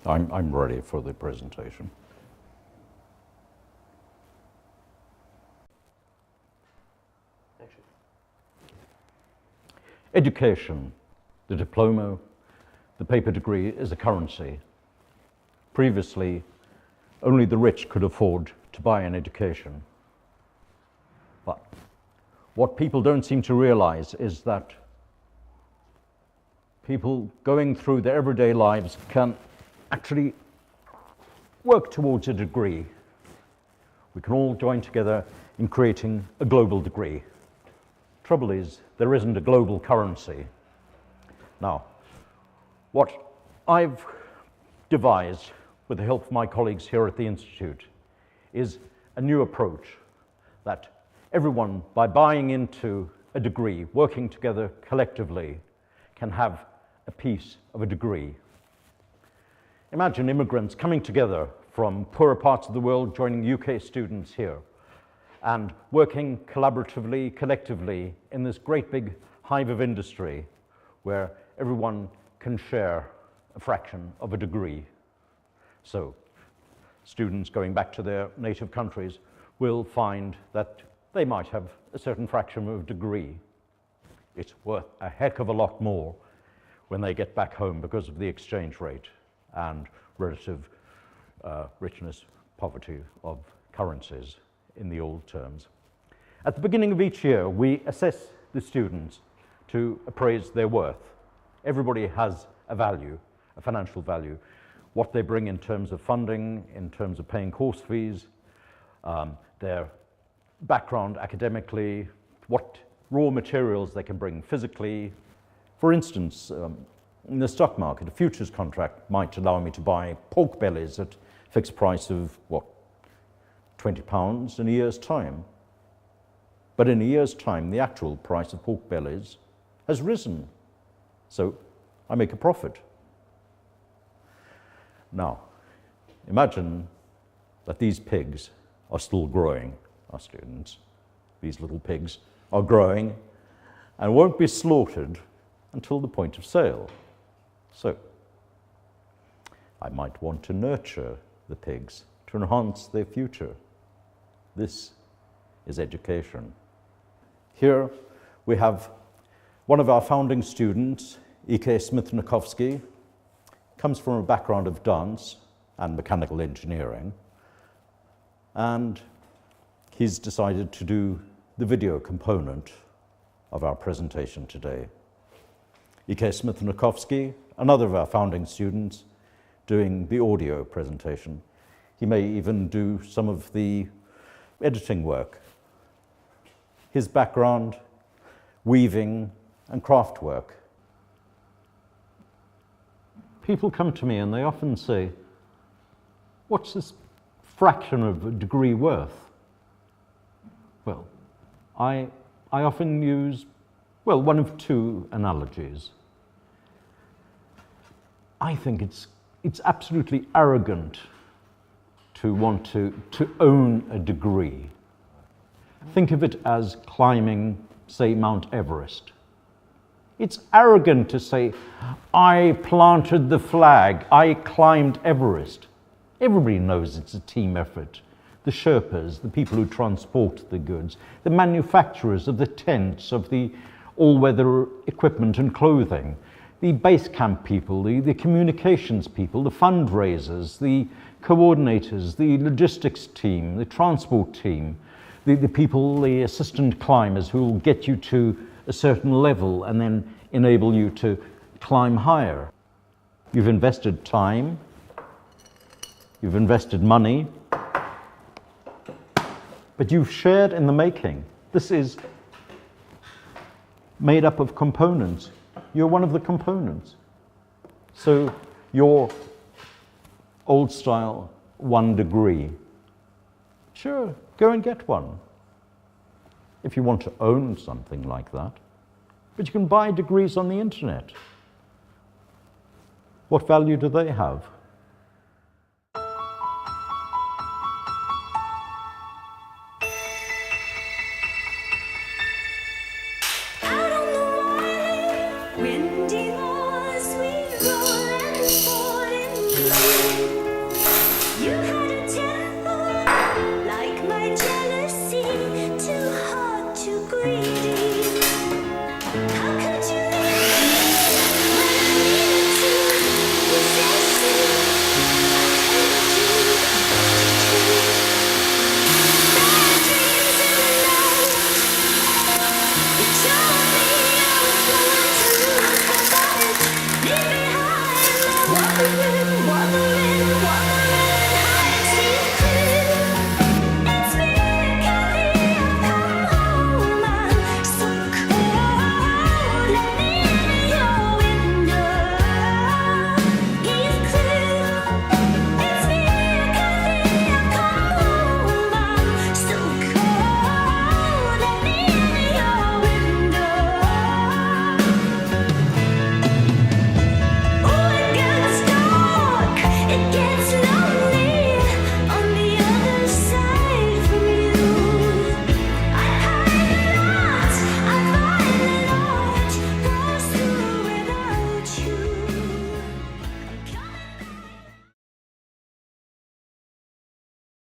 I'm ready for the presentation. Education, the diploma, the paper degree is a currency. Previously, only the rich could afford to buy an education. But what people don't seem to realize is that people going through their everyday lives can actually work towards a degree. We can all join together in creating a global degree. Trouble is, there isn't a global currency. Now, what I've devised with the help of my colleagues here at the Institute is a new approach that everyone, by buying into a degree, working together collectively, can have a piece of a degree. Imagine immigrants coming together from poorer parts of the world, joining UK students here, and working collaboratively, collectively, in this great big hive of industry where everyone can share a fraction of a degree. So students going back to their native countries will find that they might have a certain fraction of a degree. It's worth a heck of a lot more when they get back home because of the exchange rate and relative richness, poverty of currencies in the old terms. At the beginning of each year, we assess the students to appraise their worth. Everybody has a value, a financial value, what they bring in terms of funding, in terms of paying course fees, their background academically, what raw materials they can bring physically. For instance, in the stock market, a futures contract might allow me to buy pork bellies at a fixed price of, what, £20 in a year's time. But in a year's time, the actual price of pork bellies has risen. So I make a profit. Now, imagine that these pigs are still growing, our students. These little pigs are growing and won't be slaughtered until the point of sale. So I might want to nurture the pigs to enhance their future. This is education. Here we have one of our founding students, E.K. Smith-Nakowski, comes from a background of dance and mechanical engineering, and he's decided to do the video component of our presentation today. E.K. Smith-Nakowski, another of our founding students, doing the audio presentation. He may even do some of the editing work. His background, weaving and craft work. People come to me and they often say, what's this fraction of a degree worth? Well, I often use, well, one of two analogies. I think it's absolutely arrogant to want to own a degree. Think of it as climbing, say, Mount Everest. It's arrogant to say, I planted the flag, I climbed Everest. Everybody knows it's a team effort. The Sherpas, the people who transport the goods, the manufacturers of the tents, of the all-weather equipment and clothing, the base camp people, the communications people, the fundraisers, the coordinators, the logistics team, the transport team, the people, the assistant climbers who will get you to a certain level and then enable you to climb higher. You've invested time, you've invested money, but you've shared in the making. This is made up of components. You're one of the components. So your old style 1 degree, sure, go and get one if you want to own something like that. But you can buy degrees on the internet. What value do they have?